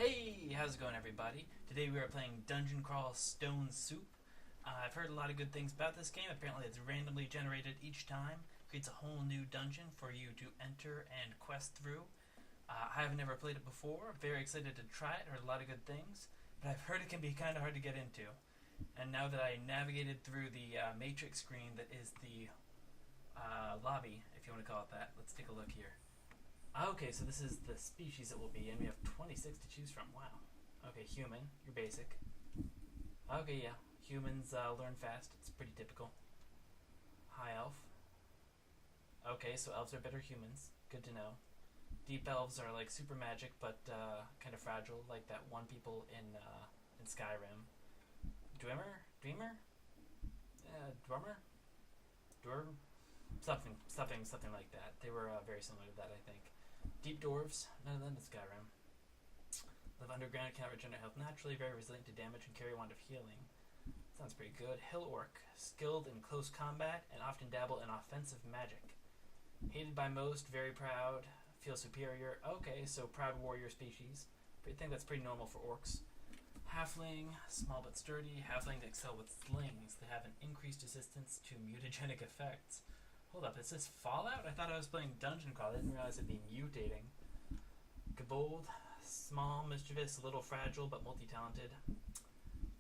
Hey, how's it going, everybody? Today we are playing Dungeon Crawl Stone Soup. I've heard a lot of good things about this game. Apparently it's randomly generated each time. Creates a whole new dungeon for you to enter and quest through. I have never played it before. Very excited to try it. Heard a lot of good things. But I've heard it can be kind of hard to get into. And now that I navigated through the matrix screen that is the lobby, if you want to call it that, let's take a look here. Okay, so this is the species it will be, and we have 26 to choose from. Wow. Okay, human, you're basic. Okay, yeah, humans learn fast. It's pretty typical. High elf. Okay, so elves are better humans. Good to know. Deep elves are like super magic, but kind of fragile, like that one people in Skyrim. Dreamer? Drummer? Dwarf? Something like that. They were very similar to that, I think. Deep dwarves, none of them in Skyrim. Live underground, cannot regenerate health naturally, very resilient to damage, and carry a wand of healing. Sounds pretty good. Hill orc, skilled in close combat, and often dabble in offensive magic. Hated by most, very proud, feel superior. Okay, so proud warrior species. I think that's pretty normal for orcs. Halfling, small but sturdy. Halfling that excel with slings. They have an increased resistance to mutagenic effects. Hold up, is this Fallout? I thought I was playing Dungeon Crawl. I didn't realize it'd be mutating. Kobold, small, mischievous, a little fragile, but multi-talented.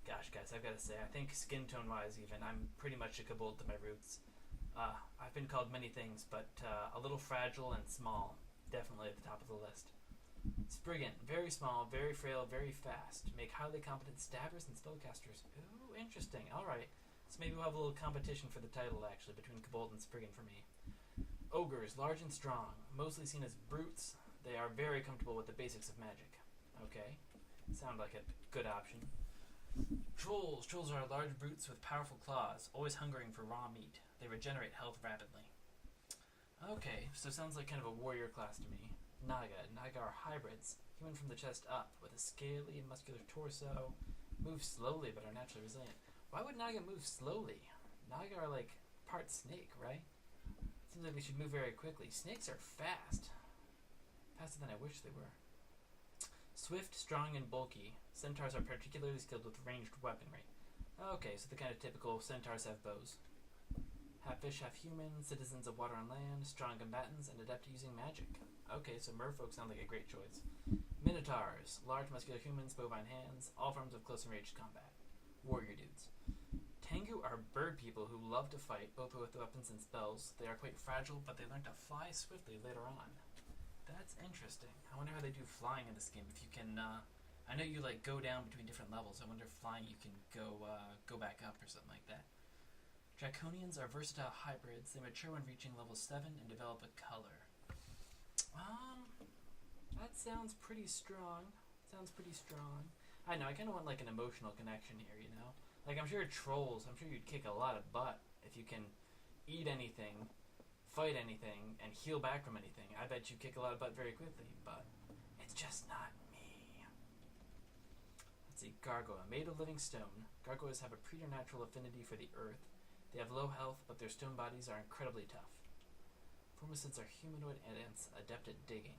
Gosh, guys, I've got to say, I think skin tone-wise even, I'm pretty much a kobold to my roots. I've been called many things, but a little fragile and small. Definitely at the top of the list. Spriggan, very small, very frail, very fast. Make highly competent stabbers and spellcasters. Ooh, interesting. Alright. So maybe we'll have a little competition for the title, actually, between Kobold and Spriggan for me. Ogres, large and strong, mostly seen as brutes. They are very comfortable with the basics of magic. Okay, sound like a good option. Trolls. Trolls are large brutes with powerful claws, always hungering for raw meat. They regenerate health rapidly. Okay, so sounds like kind of a warrior class to me. Naga. Naga are hybrids, human from the chest up, with a scaly and muscular torso. Move slowly but are naturally resilient. Why would Naga move slowly? Naga are like part snake, right? Seems like they should move very quickly. Snakes are fast. Faster than I wish they were. Swift, strong, and bulky. Centaurs are particularly skilled with ranged weaponry. Okay, so the kind of typical centaurs have bows. Half fish, half human, citizens of water and land, strong combatants, and adept at using magic. Okay, so merfolk sound like a great choice. Minotaurs, large muscular humans, bovine hands, all forms of close and ranged combat. Warrior dudes. Tengu are bird people who love to fight, both with weapons and spells. They are quite fragile, but they learn to fly swiftly later on. That's interesting. I wonder how they do flying in this game. If you can, I know you like go down between different levels. I wonder if flying you can go back up or something like that. Draconians are versatile hybrids. They mature when reaching level 7 and develop a color. That sounds pretty strong. I know, I kind of want like an emotional connection here, you know? Like, I'm sure trolls, I'm sure you'd kick a lot of butt if you can eat anything, fight anything, and heal back from anything. I bet you kick a lot of butt very quickly, but it's just not me. Let's see, Gargoyle, made of living stone. Gargoyles have a preternatural affinity for the earth. They have low health, but their stone bodies are incredibly tough. Formicids are humanoid ants adept at digging.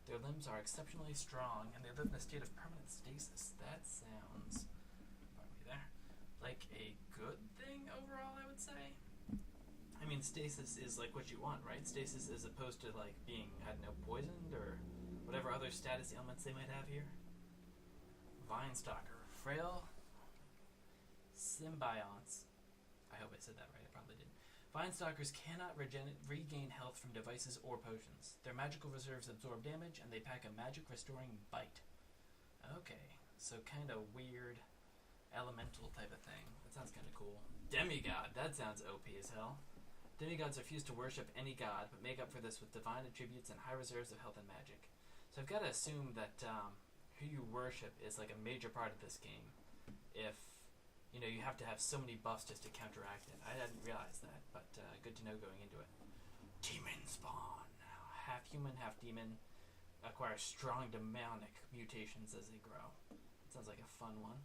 Their limbs are exceptionally strong, and they live in a state of permanent stasis. That sounds, pardon me there, like a good thing overall, I would say. I mean, stasis is like what you want, right? Stasis as opposed to like being, I don't know, poisoned or whatever other status ailments they might have here. Vinestalker, frail symbionts. I hope I said that right, I probably didn't. Vinestalkers cannot regain health from devices or potions. Their magical reserves absorb damage, and they pack a magic-restoring bite. Okay, so kind of weird, elemental type of thing. That sounds kind of cool. Demigod, that sounds OP as hell. Demigods refuse to worship any god, but make up for this with divine attributes and high reserves of health and magic. So I've got to assume that who you worship is like a major part of this game. If you know, you have to have so many buffs just to counteract it. I didn't realize that, but good to know going into it. Demon spawn. Half human, half demon. Acquire strong demonic mutations as they grow. That sounds like a fun one.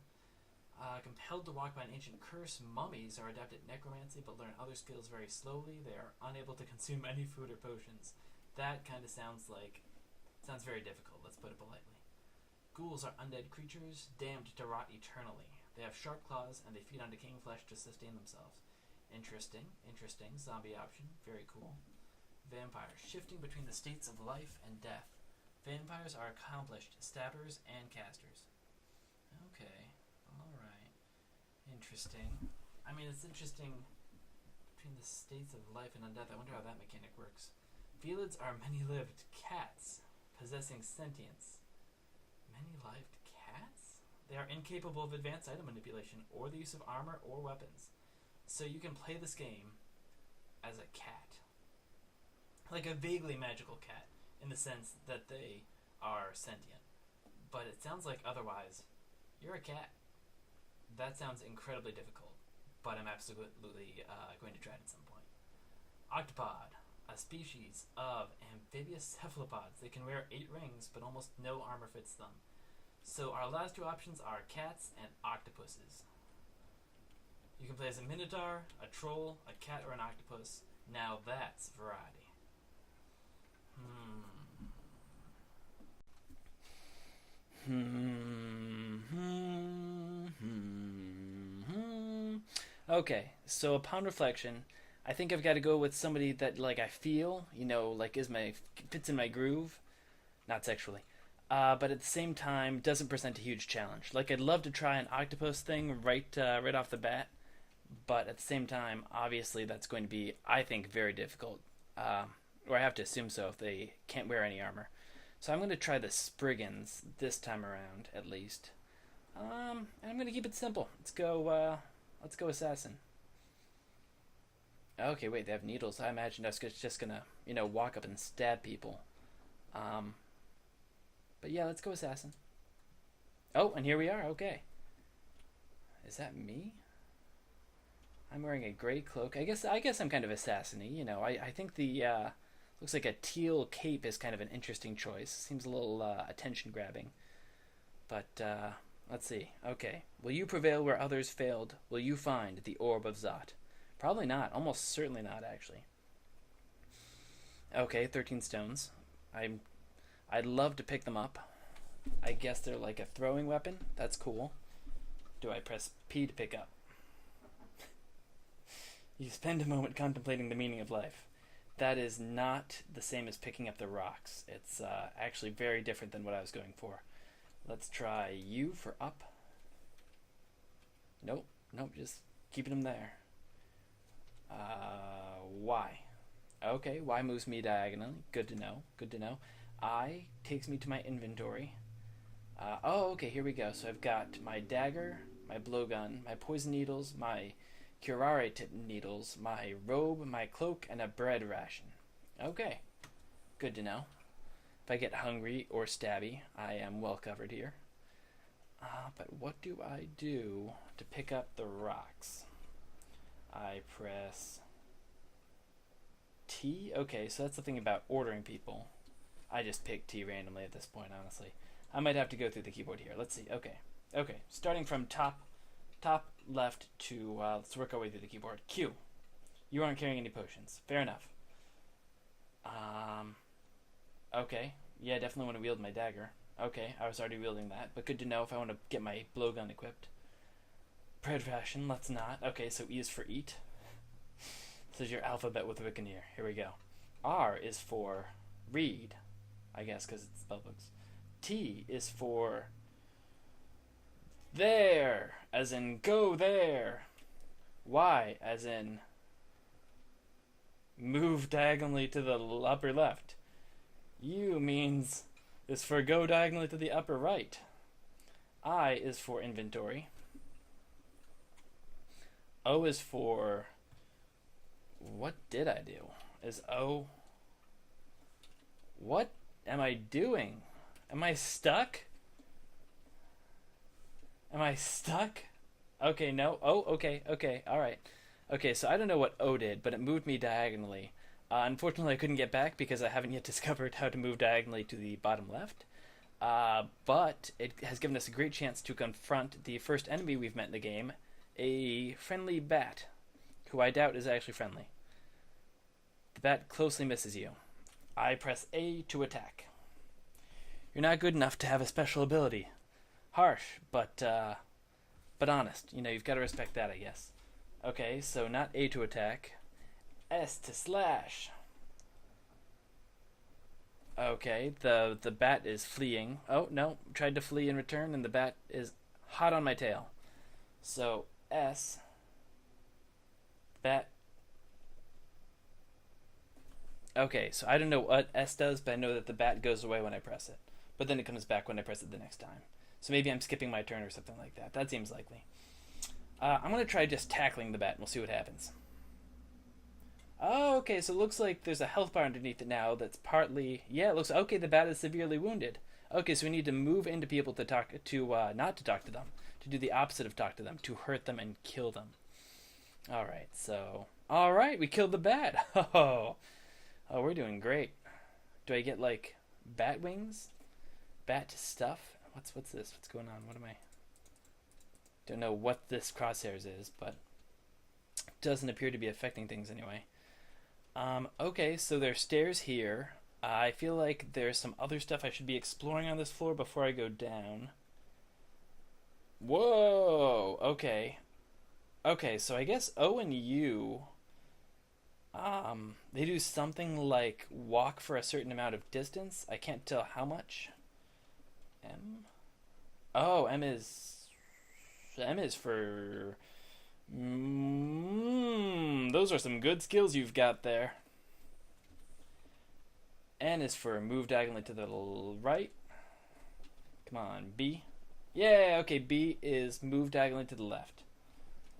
Compelled to walk by an ancient curse, mummies are adept at necromancy but learn other skills very slowly. They are unable to consume any food or potions. That kind of sounds very difficult, let's put it politely. ghouls are undead creatures, damned to rot eternally. They have sharp claws, and they feed on decaying flesh to sustain themselves. Interesting. Zombie option. Very cool. Vampires, shifting between the states of life and death. Vampires are accomplished stabbers and casters. Okay. Alright. Interesting. I mean, it's interesting between the states of life and undeath. I wonder how that mechanic works. Felids are many-lived cats, possessing sentience. Many-lived cats? They are incapable of advanced item manipulation or the use of armor or weapons. So you can play this game as a cat. Like a vaguely magical cat, in the sense that they are sentient. But it sounds like otherwise, you're a cat. That sounds incredibly difficult, but I'm absolutely going to try it at some point. Octopod, a species of amphibious cephalopods. They can wear 8 rings, but almost no armor fits them. So our last 2 options are cats and octopuses. You can play as a minotaur, a troll, a cat, or an octopus. Now that's variety. Okay, so upon reflection, I think I've got to go with somebody that I feel, fits in my groove, not sexually, but at the same time doesn't present a huge challenge. I'd love to try an octopus thing right off the bat, but at the same time, obviously that's going to be, I think, very difficult, or I have to assume so if they can't wear any armor. So I'm going to try the Spriggans this time around, at least. And I'm going to keep it simple. Let's go assassin. Okay, wait, they have needles. I imagined I was just going to, walk up and stab people. But yeah, let's go assassin. Oh, and here we are. Okay. Is that me? I'm wearing a gray cloak. I guess I'm kind of assassin-y. I think the looks like a teal cape is kind of an interesting choice. Seems a little attention-grabbing. But let's see. Okay. Will you prevail where others failed? Will you find the Orb of Zot? Probably not. Almost certainly not, actually. Okay, 13 stones. I'd love to pick them up. I guess they're like a throwing weapon. That's cool. Do I press P to pick up? You spend a moment contemplating the meaning of life. That is not the same as picking up the rocks. It's actually very different than what I was going for. Let's try U for up. Nope, just keeping them there. Y. Okay, Y moves me diagonally. Good to know. I takes me to my inventory. Okay, here we go. So I've got my dagger, my blowgun, my poison needles, my curare tip needles, my robe, my cloak, and a bread ration. Okay, good to know. If I get hungry or stabby, I am well covered here. But what do I do to pick up the rocks? I press T? Okay, so that's the thing about ordering people. I just pick T randomly at this point, honestly. I might have to go through the keyboard here. Let's see. Okay. Starting from top left to, let's work our way through the keyboard. Q. You aren't carrying any potions. Fair enough. Okay. Yeah, definitely want to wield my dagger. Okay, I was already wielding that, but good to know if I want to get my blowgun equipped. Bread ration, let's not. Okay, so E is for eat. This is your alphabet with Wikineer. Here we go. R is for read, I guess, because it's spellbooks. T is for there, as in go there. Y, as in move diagonally to the upper left. U is for go diagonally to the upper right. I is for inventory. O is for, what did I do? Is O, what am I doing? Am I stuck? Okay, no. Oh, okay, alright. Okay, so I don't know what O did, but it moved me diagonally. Unfortunately, I couldn't get back because I haven't yet discovered how to move diagonally to the bottom left. But it has given us a great chance to confront the first enemy we've met in the game, a friendly bat, who I doubt is actually friendly. The bat closely misses you. I press A to attack. You're not good enough to have a special ability. Harsh, but honest. You know, you've got to respect that, I guess. Okay, so not A to attack. S to slash. Okay, the bat is fleeing. Oh, no, tried to flee in return, and the bat is hot on my tail. So, S, bat. Okay, so I don't know what S does, but I know that the bat goes away when I press it. But then it comes back when I press it the next time. So maybe I'm skipping my turn or something like that. That seems likely. I'm going to try just tackling the bat, and we'll see what happens. Oh, okay, so it looks like there's a health bar underneath it now that's partly... Yeah, it looks... Okay, the bat is severely wounded. Okay, so we need to move into people to talk to... not to talk to them. To do the opposite of talk to them. To hurt them and kill them. Alright, so... Alright, we killed the bat. Oh, we're doing great. Do I get, like, bat wings? Bat stuff? What's this? What's going on? What am I... Don't know what this crosshairs is, but... Doesn't appear to be affecting things anyway. Okay, so there's stairs here. I feel like there's some other stuff I should be exploring on this floor before I go down. Whoa! Okay. Okay, so I guess O and U... they do something like walk for a certain amount of distance. I can't tell how much. M? Oh, M is for... those are some good skills you've got there. N is for move diagonally to the right. Come on, B. Yeah, okay, B is move diagonally to the left.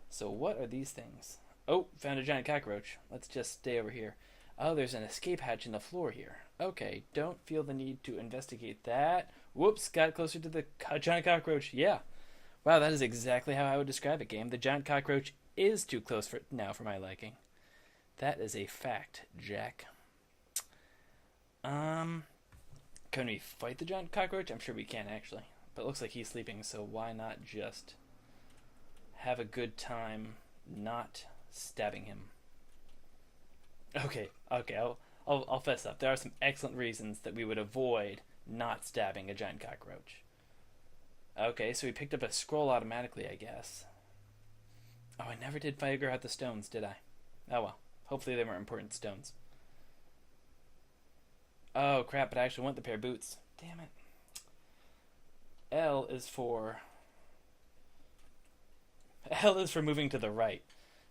So what are these things? Oh, found a giant cockroach. Let's just stay over here. Oh, there's an escape hatch in the floor here. Okay, don't feel the need to investigate that. Whoops, got closer to the giant cockroach. Yeah. Wow, that is exactly how I would describe it, game. The giant cockroach is too close for for my liking. That is a fact, Jack. Can we fight the giant cockroach? I'm sure we can, actually. But it looks like he's sleeping, so why not just have a good time not stabbing him? Okay, I'll fess up. There are some excellent reasons that we would avoid not stabbing a giant cockroach. Okay, so we picked up a scroll automatically, I guess. Oh, I never did figure out the stones, did I? Oh well. Hopefully they weren't important stones. Oh crap, but I actually want the pair of boots. Damn it. L is for moving to the right.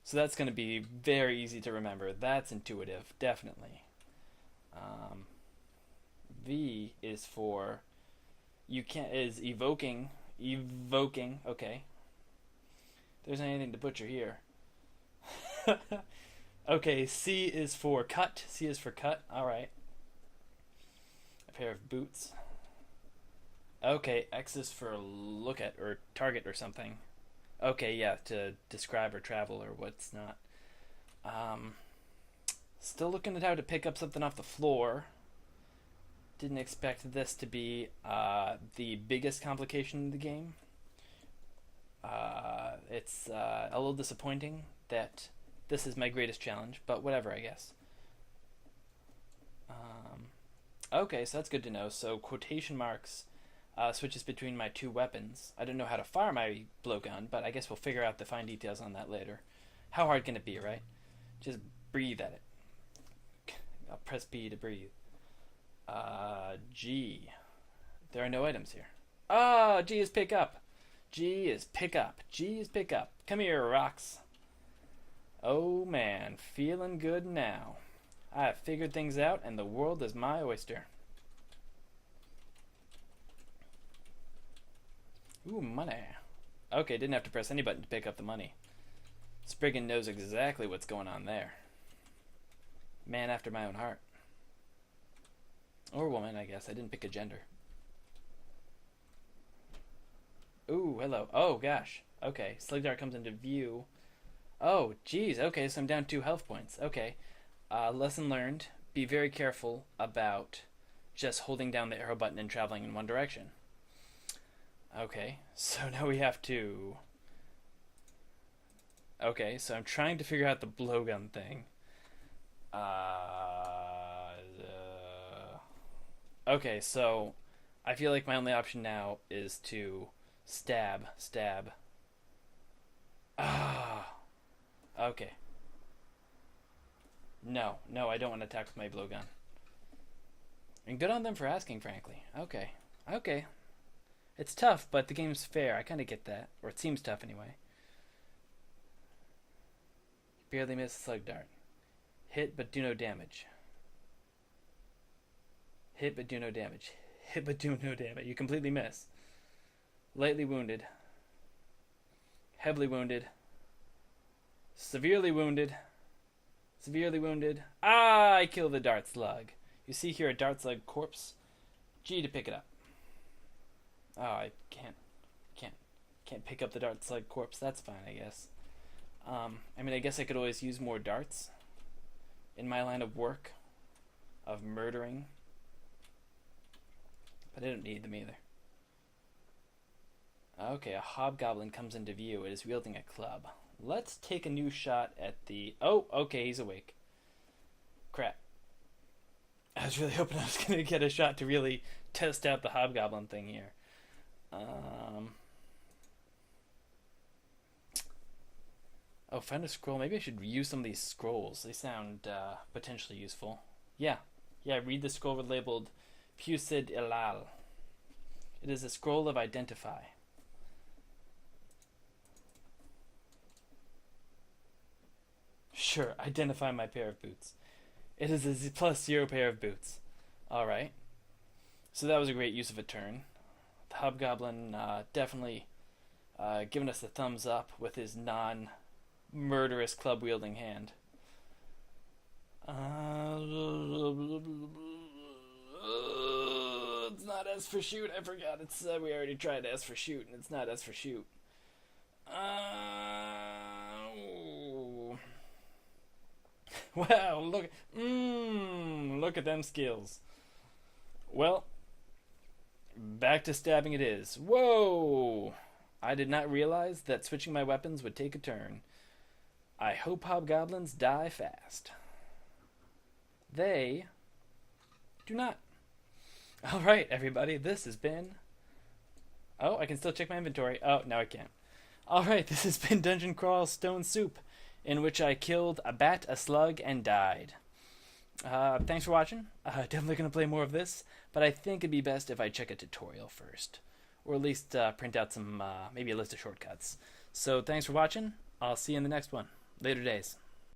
So that's going to be very easy to remember. That's intuitive, definitely. V is for evoking. Okay. There's anything to butcher here. Okay, C is for cut. C is for cut. All right. A pair of boots. Okay, X is for look at or target or something. Okay, yeah, to describe or travel or what's not. Still looking at how to pick up something off the floor. Didn't expect this to be the biggest complication in the game. It's a little disappointing that this is my greatest challenge, but whatever, I guess. Okay, so that's good to know. So quotation marks switches between my two weapons. I don't know how to fire my blowgun, but I guess we'll figure out the fine details on that later. How hard can it be, right? Just breathe at it. I'll press B to breathe. G. There are no items here. Ah, G is pick up. G is pick up. G is pick up. Come here, rocks. Oh man, feeling good now. I've figured things out and the world is my oyster. Ooh, money. Okay, didn't have to press any button to pick up the money. Spriggan knows exactly what's going on there. Man after my own heart. Or woman, I guess. I didn't pick a gender. Ooh, hello. Oh, gosh. Okay, Sligdar comes into view. Oh, geez. Okay, so I'm down 2 health points. Okay. Lesson learned. Be very careful about just holding down the arrow button and traveling in one direction. Okay, so now we have to... Okay, so I'm trying to figure out the blowgun thing. Okay, so I feel like my only option now is to Stab. Stab. Ah. Okay. No. No, I don't want to attack with my blowgun. And good on them for asking, frankly. Okay. Okay. It's tough, but the game's fair. I kind of get that. Or it seems tough, anyway. Barely miss a slug dart. Hit, but do no damage. Hit, but do no damage. Hit, but do no damage. You completely miss. Lightly wounded. Heavily wounded. Severely wounded. Severely wounded. Ah, I kill the dart slug. You see here a dart slug corpse. G to pick it up. Oh, I can't pick up the dart slug corpse. That's fine, I guess. I mean, I guess I could always use more darts in my line of work of murdering, but I don't need them either. Okay, a hobgoblin comes into view. It is wielding a club. Let's take a new shot at the... Oh, okay, he's awake. Crap. I was really hoping I was going to get a shot to really test out the hobgoblin thing here. Oh, find a scroll. Maybe I should use some of these scrolls. They sound potentially useful. Yeah, read the scroll labeled Pusid Ilal. It is a scroll of identify. Sure, identify my pair of boots. It is a +0 pair of boots. Alright. So that was a great use of a turn. The hobgoblin definitely giving us the thumbs up with his non-murderous club-wielding hand. It's not S for shoot. I forgot. It's we already tried S for shoot, and it's not S for shoot. Wow, look at them skills. Well, back to stabbing it is. Whoa! I did not realize that switching my weapons would take a turn. I hope hobgoblins die fast. They do not. Alright, everybody, this has been... Oh, I can still check my inventory. Oh, now I can't. Alright, this has been Dungeon Crawl Stone Soup, in which I killed a bat, a slug, and died. Thanks for watching. Definitely going to play more of this, but I think it'd be best if I check a tutorial first. Or at least print out some, maybe a list of shortcuts. So thanks for watching. I'll see you in the next one. Later days.